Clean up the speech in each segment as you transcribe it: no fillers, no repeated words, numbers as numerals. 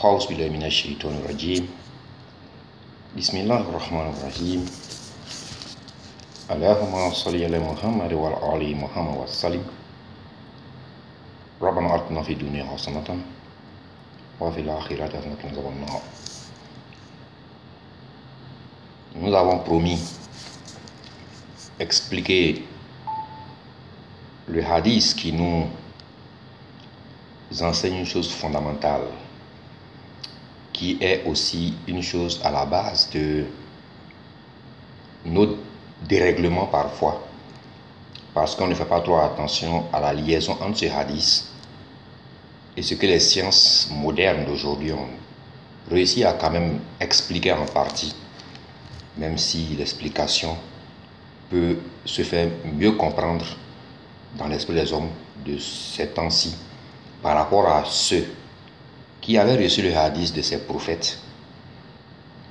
أعوذ بالله من الشيطان الرجيم بسم الله الرحمن الرحيم اللهم صل على محمد وعلى آل محمد وسلم ربنا آتنا في الدنيا حسنة وفي الآخرة حسنة وقنا النار. Nous avons promis expliquer le hadith qui nous enseigne une chose fondamentale, qui est aussi une chose à la base de nos dérèglements parfois, parce qu'on ne fait pas trop attention à la liaison entre ce hadith et ce que les sciences modernes d'aujourd'hui ont réussi à quand même expliquer en partie, même si l'explication peut se faire mieux comprendre dans l'esprit des hommes de ces temps-ci par rapport à ceux qui avaient reçu le hadith de ces prophètes,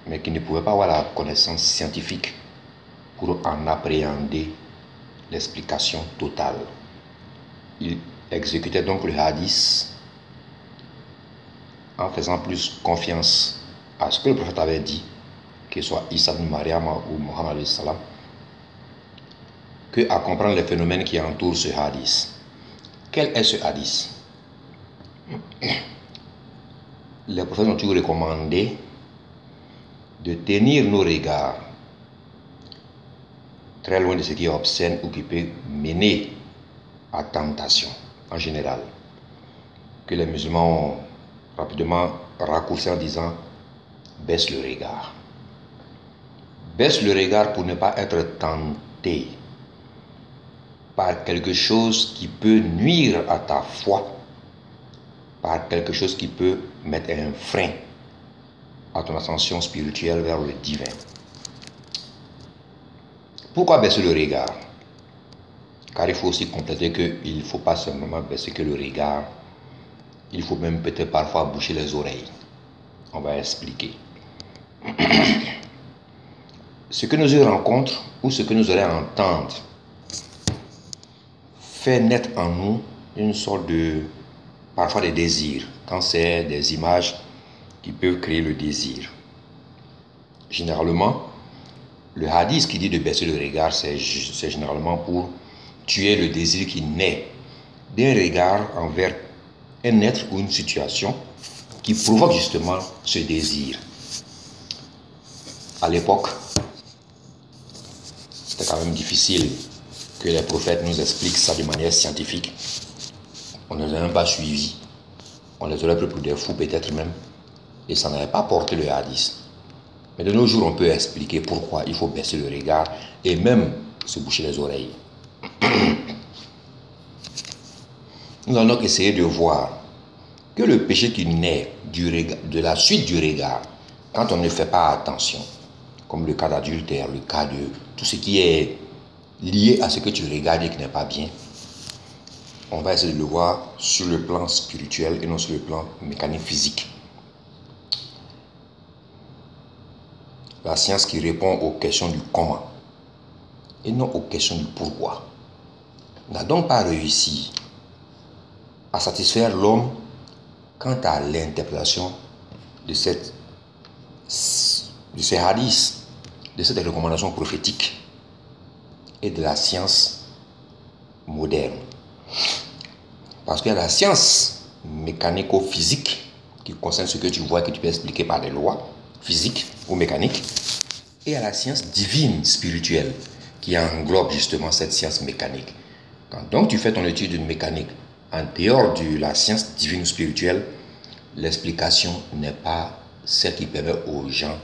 mais qui ne pouvaient pas avoir la connaissance scientifique pour en appréhender l'explication totale. Ils exécutaient donc le hadith en faisant plus confiance à ce que le prophète avait dit, que ce soit Isa ibn Maryam ou Mohammed salam, que à comprendre les phénomènes qui entourent ce hadith. Quel est ce hadith? Les prophètes ont toujours recommandé de tenir nos regards très loin de ce qui est obscène ou qui peut mener à tentation en général, que les musulmans ont rapidement raccourci en disant baisse le regard. Baisse le regard pour ne pas être tenté par quelque chose qui peut nuire à ta foi, par quelque chose qui peut mettre un frein à ton ascension spirituelle vers le divin. Pourquoi baisser le regard? Car il faut aussi compléter qu'il ne faut pas seulement baisser que le regard, il faut même peut-être parfois boucher les oreilles. On va expliquer. Ce que nos yeux rencontrent ou ce que nos oreilles entendent fait naître en nous une sorte de, parfois des désirs, quand c'est des images qui peuvent créer le désir. Généralement, le hadith qui dit de baisser le regard, c'est généralement pour tuer le désir qui naît d'un regard envers un être ou une situation qui provoque justement ce désir. À l'époque, c'était quand même difficile que les prophètes nous expliquent ça de manière scientifique. On ne les a même pas suivis. On les aurait pris pour des fous peut-être même. Et ça n'avait pas porté le hadith. Mais de nos jours, on peut expliquer pourquoi il faut baisser le regard et même se boucher les oreilles. Nous allons donc essayer de voir que le péché qui naît de la suite du regard, quand on ne fait pas attention, comme le cas d'adultère, le cas de tout ce qui est lié à ce que tu regardes et qui n'est pas bien, on va essayer de le voir sur le plan spirituel et non sur le plan mécanique physique. La science qui répond aux questions du comment et non aux questions du pourquoi n'a donc pas réussi à satisfaire l'homme quant à l'interprétation de ces hadiths, de cette recommandation prophétique et de la science moderne. Parce qu'il y a la science mécanico-physique qui concerne ce que tu vois et que tu peux expliquer par des lois physiques ou mécaniques. Et il y a la science divine, spirituelle, qui englobe justement cette science mécanique. Quand donc tu fais ton étude mécanique en dehors de la science divine ou spirituelle, l'explication n'est pas celle qui permet aux gens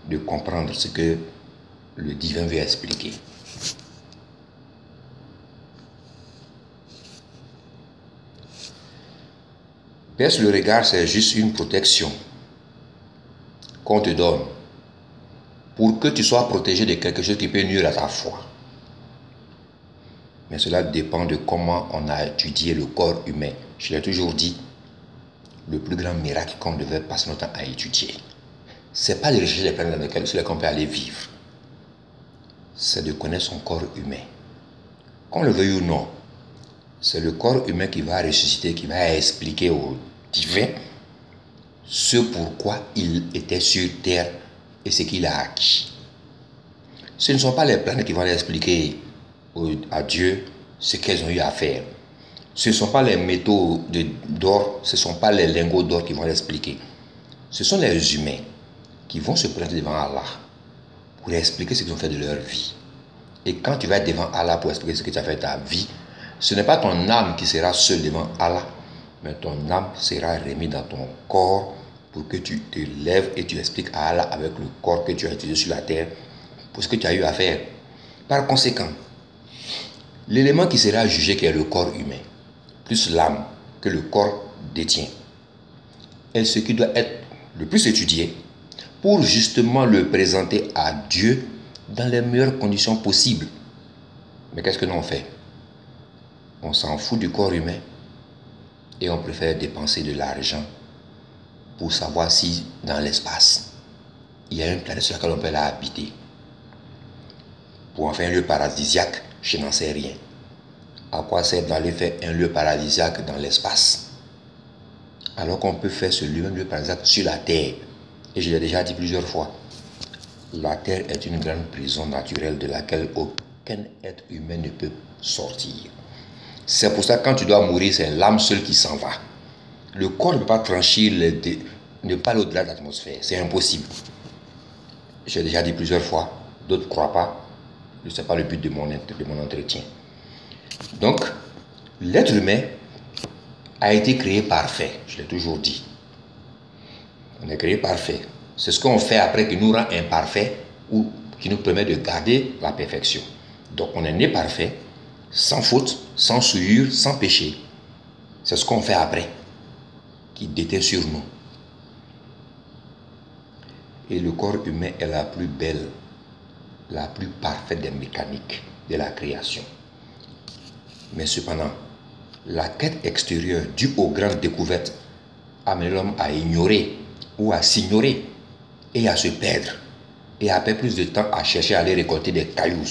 de comprendre ce que le divin veut expliquer. Baisse le regard, c'est juste une protection qu'on te donne pour que tu sois protégé de quelque chose qui peut nuire à ta foi. Mais cela dépend de comment on a étudié le corps humain. Je l'ai toujours dit, le plus grand miracle qu'on devait passer notre temps à étudier, ce n'est pas de rechercher les planètes dans lesquelles on peut aller vivre. C'est de connaître son corps humain. Qu'on le veuille ou non, c'est le corps humain qui va ressusciter, qui va expliquer au divin ce pourquoi il était sur Terre et ce qu'il a acquis. Ce ne sont pas les planètes qui vont expliquer à Dieu ce qu'elles ont eu à faire. Ce ne sont pas les métaux d'or, ce ne sont pas les lingots d'or qui vont l'expliquer. Ce sont les humains qui vont se présenter devant Allah pour expliquer ce qu'ils ont fait de leur vie. Et quand tu vas être devant Allah pour expliquer ce que tu as fait de ta vie, ce n'est pas ton âme qui sera seule devant Allah, mais ton âme sera remise dans ton corps pour que tu te lèves et tu expliques à Allah avec le corps que tu as utilisé sur la terre pour ce que tu as eu à faire. Par conséquent, l'élément qui sera jugé, qui est le corps humain, plus l'âme que le corps détient, est ce qui doit être le plus étudié pour justement le présenter à Dieu dans les meilleures conditions possibles. Mais qu'est-ce que nous on fait? On s'en fout du corps humain et on préfère dépenser de l'argent pour savoir si dans l'espace il y a une planète sur laquelle on peut la habiter. Pour en faire un lieu paradisiaque, je n'en sais rien. À quoi sert d'aller faire un lieu paradisiaque dans l'espace alors qu'on peut faire ce lieu paradisiaque sur la terre? Et je l'ai déjà dit plusieurs fois, la terre est une grande prison naturelle de laquelle aucun être humain ne peut sortir. C'est pour ça que quand tu dois mourir, c'est l'âme seule qui s'en va. Le corps ne peut pas franchir, ne pas aller au-delà de l'atmosphère. C'est impossible. J'ai déjà dit plusieurs fois, d'autres ne croient pas. Ce n'est pas le but de mon entretien. Donc, l'être humain a été créé parfait. Je l'ai toujours dit. On est créé parfait. C'est ce qu'on fait après qui nous rend imparfaits ou qui nous permet de garder la perfection. Donc, on est né parfait, sans faute, sans souillure, sans péché. C'est ce qu'on fait après qui déteint sur nous. Et le corps humain est la plus belle, la plus parfaite des mécaniques de la création. Mais cependant, la quête extérieure due aux grandes découvertes amène l'homme à ignorer ou à s'ignorer et à se perdre et à perdre plus de temps à chercher à aller récolter des cailloux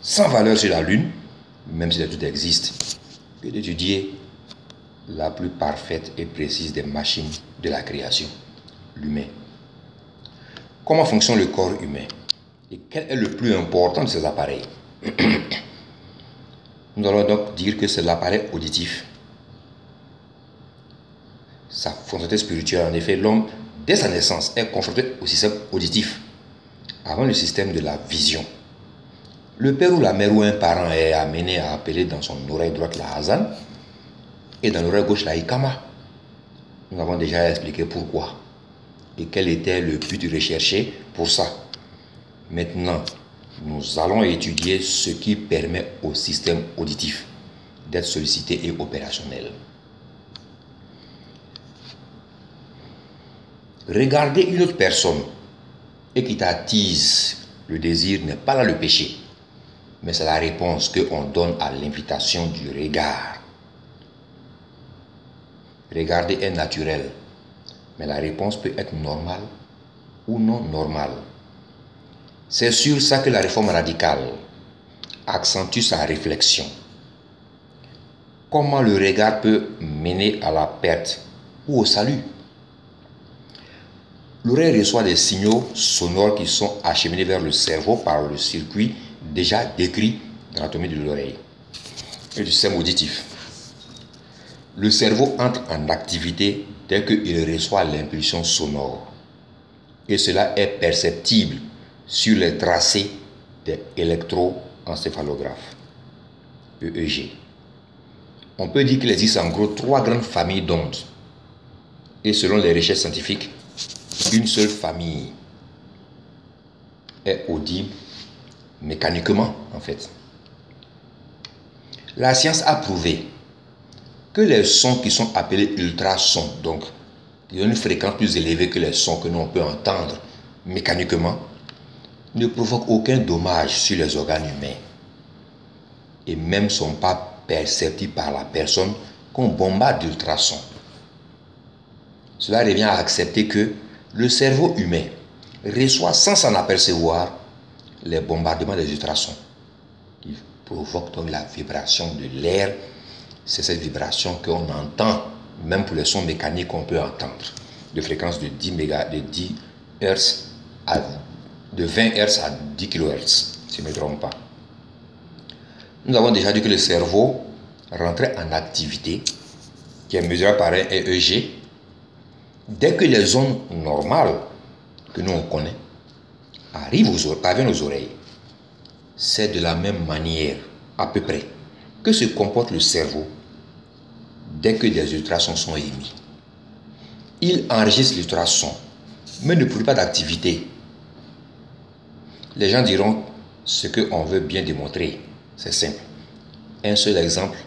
sans valeur sur la lune, même si tout existe, que d'étudier la plus parfaite et précise des machines de la création, l'humain. Comment fonctionne le corps humain et quel est le plus important de ces appareils? Nous allons donc dire que c'est l'appareil auditif. Sa fonctionnalité spirituelle, en effet, l'homme, dès sa naissance, est confronté au système auditif, avant le système de la vision. Le père ou la mère ou un parent est amené à appeler dans son oreille droite la Hazan et dans l'oreille gauche la Ikama. Nous avons déjà expliqué pourquoi et quel était le but recherché pour ça. Maintenant, nous allons étudier ce qui permet au système auditif d'être sollicité et opérationnel. Regarder une autre personne et qui t'attise le désir n'est pas là le péché, mais c'est la réponse qu'on donne à l'invitation du regard. Regarder est naturel, mais la réponse peut être normale ou non normale. C'est sur ça que la réforme radicale accentue sa réflexion. Comment le regard peut mener à la perte ou au salut? L'oreille reçoit des signaux sonores qui sont acheminés vers le cerveau par le circuit déjà décrit dans l'anatomie de l'oreille et du système auditif. Le cerveau entre en activité dès qu'il reçoit l'impulsion sonore. Et cela est perceptible sur les tracés des électroencéphalographes, EEG. On peut dire qu'il existe en gros 3 grandes familles d'ondes. Et selon les recherches scientifiques, une seule famille est audible mécaniquement en fait. La science a prouvé que les sons qui sont appelés ultrasons, donc qui ont une fréquence plus élevée que les sons que l'on peut entendre mécaniquement, ne provoquent aucun dommage sur les organes humains et même ne sont pas perceptibles par la personne qu'on bombarde d'ultrasons. Cela revient à accepter que le cerveau humain reçoit sans s'en apercevoir les bombardements des ultrasons. Ils provoquent donc la vibration de l'air. C'est cette vibration qu'on entend, même pour les sons mécaniques qu'on peut entendre. de fréquence de 10 méga, de 10 Hz de 20 Hz à 10 kHz, si je ne me trompe pas. Nous avons déjà dit que le cerveau rentrait en activité, qui est mesuré par un EEG, dès que les zones normales que nous on connaît parviennent aux oreilles. C'est de la même manière, à peu près, que se comporte le cerveau dès que des ultrasons sont émis. Il enregistre l'ultrason, mais ne produit pas d'activité. Les gens diront ce qu'on veut bien démontrer. C'est simple. Un seul exemple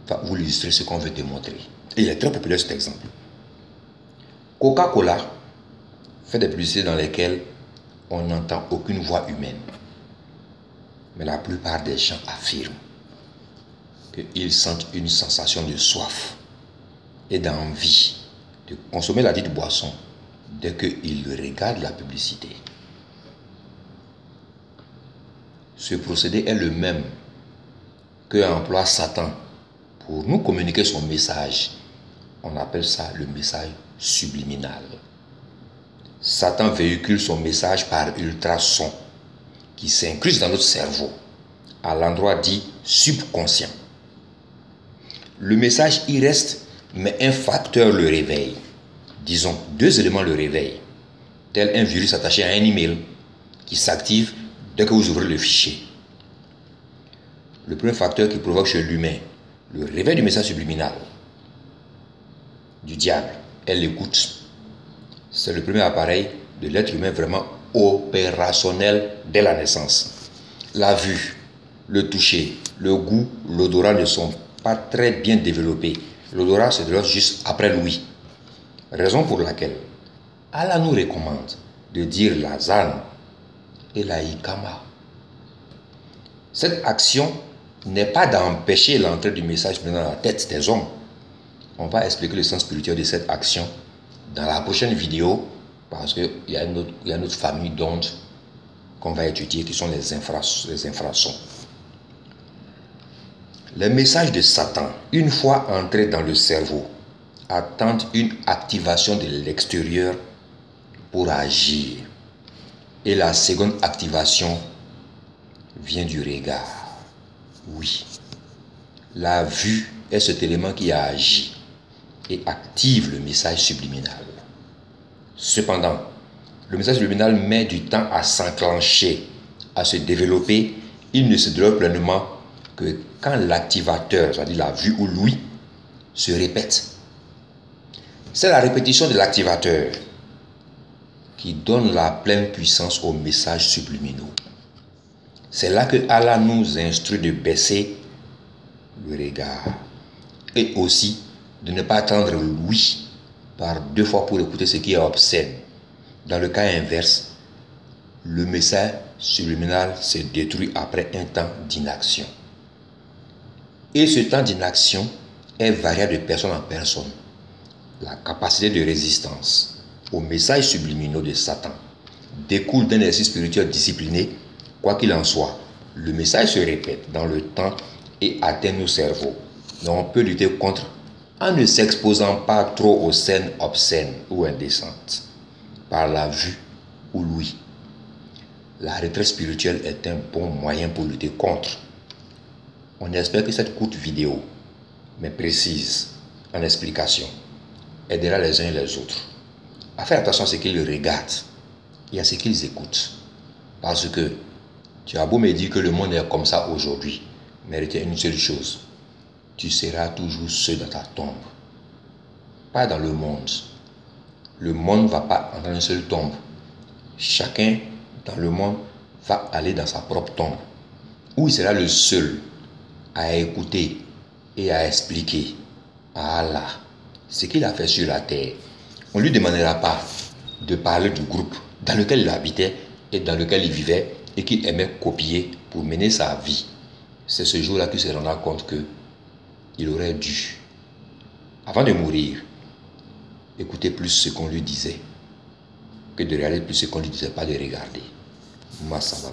va vous illustrer ce qu'on veut démontrer. Et il est très populaire cet exemple. Coca-Cola fait des publicités dans lesquelles on n'entend aucune voix humaine. Mais la plupart des gens affirment qu'ils sentent une sensation de soif et d'envie de consommer la dite boisson dès qu'ils regardent la publicité. Ce procédé est le même que emploie Satan pour nous communiquer son message. On appelle ça le message subliminal. Satan véhicule son message par ultrasons qui s'incrustent dans notre cerveau, à l'endroit dit subconscient. Le message y reste, mais un facteur le réveille. Disons, deux éléments le réveillent, tel un virus attaché à un email qui s'active dès que vous ouvrez le fichier. Le premier facteur qui provoque chez l'humain le réveil du message subliminal du diable est l'écoute. C'est le premier appareil de l'être humain vraiment opérationnel dès la naissance. La vue, le toucher, le goût, l'odorat ne sont pas très bien développés. L'odorat se développe juste après l'ouïe. Raison pour laquelle Allah nous recommande de dire la zan et la ikama. Cette action n'est pas d'empêcher l'entrée du message dans la tête des hommes. On va expliquer le sens spirituel de cette action dans la prochaine vidéo, parce qu'il y a une autre famille d'ondes qu'on va étudier qui sont les infrasons. Les messages de Satan, une fois entrés dans le cerveau, attendent une activation de l'extérieur pour agir. Et la seconde activation vient du regard. Oui, la vue est cet élément qui agit et active le message subliminal. Cependant, le message subliminal met du temps à s'enclencher, à se développer. Il ne se développe pleinement que quand l'activateur, c'est-à-dire la vue ou l'ouïe, se répète. C'est la répétition de l'activateur qui donne la pleine puissance aux messages subliminaux. C'est là que Allah nous instruit de baisser le regard et aussi de ne pas attendre l'ouïe par deux fois pour écouter ce qui est obscène. Dans le cas inverse, le message subliminal se détruit après un temps d'inaction. Et ce temps d'inaction est variable de personne en personne. La capacité de résistance aux messages subliminaux de Satan découle d'un exercice spirituel discipliné. Quoi qu'il en soit, le message se répète dans le temps et atteint nos cerveaux. Donc on peut lutter contre en ne s'exposant pas trop aux scènes obscènes ou indécentes, par la vue ou l'ouïe. La retraite spirituelle est un bon moyen pour lutter contre. On espère que cette courte vidéo, mais précise en explication, aidera les uns et les autres à faire attention à ce qu'ils regardent et à ce qu'ils écoutent. Parce que tu as beau me dire que le monde est comme ça aujourd'hui, mais retiens une seule chose: tu seras toujours seul dans ta tombe. Pas dans le monde. Le monde ne va pas dans une seule tombe. Chacun dans le monde va aller dans sa propre tombe, où il sera le seul à écouter et à expliquer à Allah ce qu'il a fait sur la terre. On ne lui demandera pas de parler du groupe dans lequel il habitait et dans lequel il vivait et qu'il aimait copier pour mener sa vie. C'est ce jour-là qu'il se rendra compte qu'il aurait dû, avant de mourir, écouter plus ce qu'on lui disait que de regarder plus ce qu'on lui disait pas de regarder. Massalam.